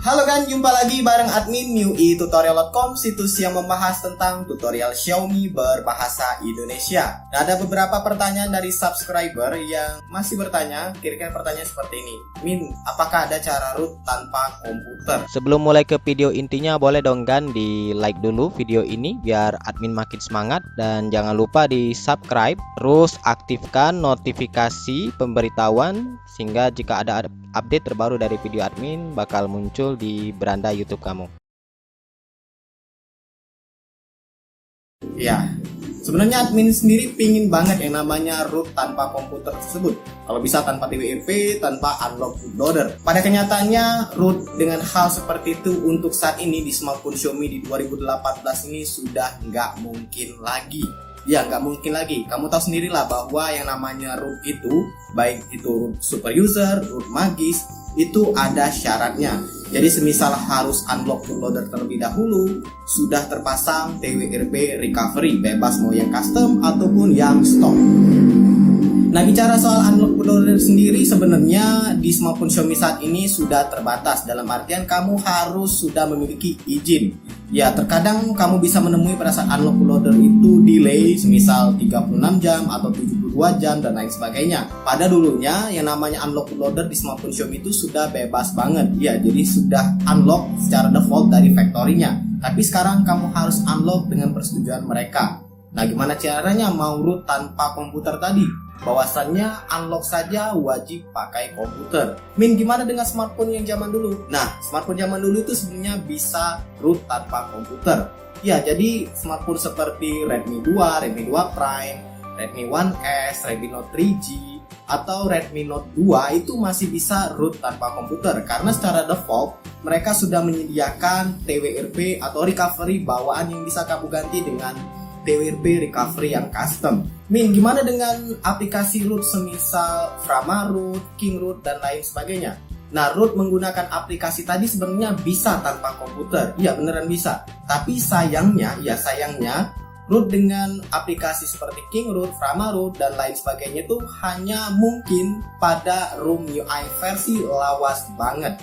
Halo kan, jumpa lagi bareng admin newitutorial.com, situs yang membahas tentang tutorial Xiaomi berbahasa Indonesia. Nah, ada beberapa pertanyaan dari subscriber yang masih bertanya, kira-kira pertanyaan seperti ini. Min, apakah ada cara root tanpa komputer? Sebelum mulai ke video intinya, boleh dong kan di like dulu video ini biar admin makin semangat. Dan jangan lupa di subscribe, terus aktifkan notifikasi pemberitahuan sehingga jika ada update terbaru dari video admin bakal muncul di beranda YouTube kamu. Ya, sebenarnya admin sendiri pingin banget yang namanya root tanpa komputer tersebut. Kalau bisa tanpa TWRP, tanpa unlock bootloader. Pada kenyataannya, root dengan hal seperti itu untuk saat ini di smartphone Xiaomi di 2018 ini sudah nggak mungkin lagi. Ya, nggak mungkin lagi. Kamu tahu sendirilah bahwa yang namanya root itu, baik itu root super user, root magis, itu ada syaratnya. Jadi semisal harus unlock bootloader terlebih dahulu, sudah terpasang TWRP recovery, bebas mau yang custom ataupun yang stock. Nah, bicara soal unlock bootloader sendiri, sebenarnya di smartphone Xiaomi saat ini sudah terbatas. Dalam artian kamu harus sudah memiliki izin. Ya, terkadang kamu bisa menemui pada saat unlock bootloader itu delay semisal 36 jam atau 72 jam dan lain sebagainya. Pada dulunya yang namanya unlock bootloader di smartphone Xiaomi itu sudah bebas banget. Ya, jadi sudah unlock secara default dari factory-nya. Tapi sekarang kamu harus unlock dengan persetujuan mereka. Nah, gimana caranya mau root tanpa komputer tadi? Bahwasannya unlock saja wajib pakai komputer. Min, gimana dengan smartphone yang zaman dulu? Nah, smartphone zaman dulu itu sebenarnya bisa root tanpa komputer. Ya, jadi smartphone seperti Redmi 2, Redmi 2 Prime, Redmi One S, Redmi Note 3G, atau Redmi Note 2 itu masih bisa root tanpa komputer. Karena secara default, mereka sudah menyediakan TWRP atau recovery bawaan yang bisa kamu ganti dengan TWRP recovery yang custom. Min, gimana dengan aplikasi root semisal Framaroot, Kingroot, dan lain sebagainya? Nah, root menggunakan aplikasi tadi sebenarnya bisa tanpa komputer. Iya, beneran bisa. Tapi sayangnya, root dengan aplikasi seperti Kingroot, Framaroot, dan lain sebagainya itu hanya mungkin pada ROM UI versi lawas banget.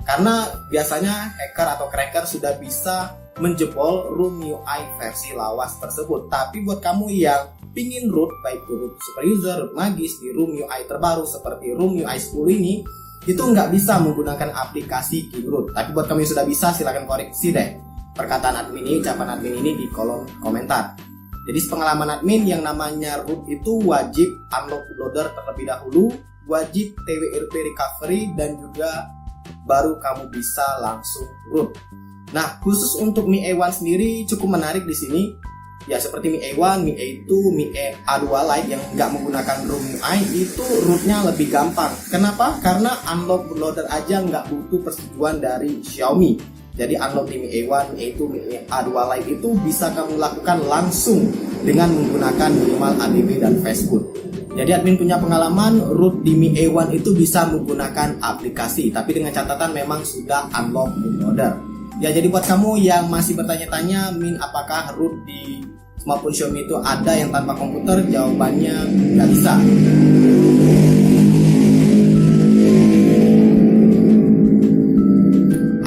Karena biasanya hacker atau cracker sudah bisa menjebol ROM UI versi lawas tersebut. Tapi buat kamu yang pingin root, baik root super user, root magis di ROM UI terbaru seperti ROM UI 10 ini, itu nggak bisa menggunakan aplikasi Kingroot. Tapi buat kamu yang sudah bisa, silahkan koreksi deh perkataan admin ini, ucapan admin ini di kolom komentar. Jadi pengalaman admin yang namanya root itu wajib unlock bootloader terlebih dahulu, wajib TWRP recovery, dan juga baru kamu bisa langsung root. Nah, khusus untuk Mi A1 sendiri cukup menarik di sini. Ya, seperti Mi A1, Mi A2, Mi A2 Lite yang nggak menggunakan ROM UI itu rootnya lebih gampang. Kenapa? Karena unlock bootloader aja nggak butuh persetujuan dari Xiaomi. Jadi unlock di Mi A1, Mi A2, Mi A2 Lite itu bisa kamu lakukan langsung dengan menggunakan minimal ADB dan Facebook. Jadi admin punya pengalaman root di Mi A1 itu bisa menggunakan aplikasi, tapi dengan catatan memang sudah unlock bootloader. Ya, jadi buat kamu yang masih bertanya-tanya, Min, apakah root di smartphone Xiaomi itu ada yang tanpa komputer? Jawabannya nggak bisa.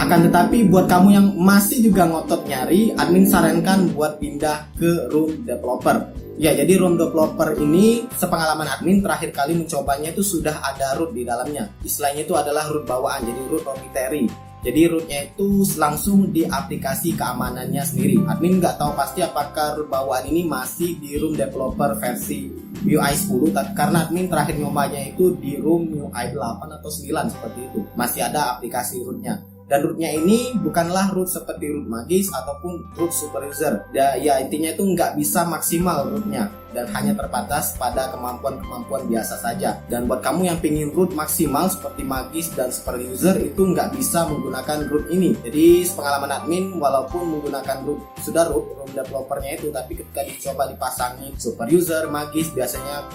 Akan tetapi buat kamu yang masih juga ngotot nyari, admin sarankan buat pindah ke ROM developer. Ya, jadi ROM developer ini sepengalaman admin terakhir kali mencobanya itu sudah ada root di dalamnya. Istilahnya itu adalah root bawaan, jadi root proprietary. Jadi rootnya itu langsung di aplikasi keamanannya sendiri. Admin nggak tahu pasti apakah root bawaan ini masih di ROM developer versi UI 10, karena admin terakhir nyobanya itu di ROM UI 8 atau 9 seperti itu. Masih ada aplikasi rootnya. Dan rootnya ini bukanlah root seperti root magis ataupun root super user. Ya, intinya itu nggak bisa maksimal rootnya dan hanya terbatas pada kemampuan-kemampuan biasa saja. Dan buat kamu yang pingin root maksimal seperti magis dan super user itu nggak bisa menggunakan root ini. Jadi pengalaman admin walaupun menggunakan root sudah root ROM developernya itu, tapi ketika dicoba dipasangin super user, magis biasanya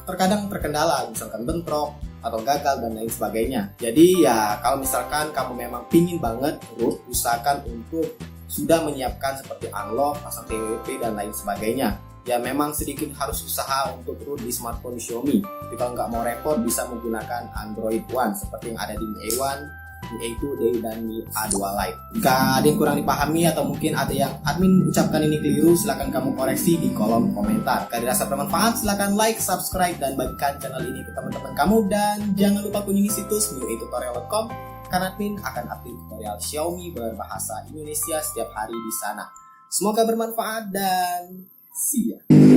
terkadang terkendala, misalkan bentrok atau gagal dan lain sebagainya. Jadi ya, kalau misalkan kamu memang pingin banget root, usahakan untuk sudah menyiapkan seperti unlock, pasang TWP dan lain sebagainya. Ya, memang sedikit harus usaha untuk root di smartphone Xiaomi. Tapi kalau nggak mau repot, bisa menggunakan Android One seperti yang ada di Mi A1, yaitu Dewi dan A2 Lite. Jika ada yang kurang dipahami atau mungkin ada yang admin ucapkan ini keliru, silahkan kamu koreksi di kolom komentar. Jika dirasa bermanfaat, silahkan like, subscribe, dan bagikan channel ini ke teman-teman kamu. Dan jangan lupa kunjungi situs miuitutorial.com karena admin akan update tutorial Xiaomi berbahasa Indonesia setiap hari di sana. Semoga bermanfaat dan see ya.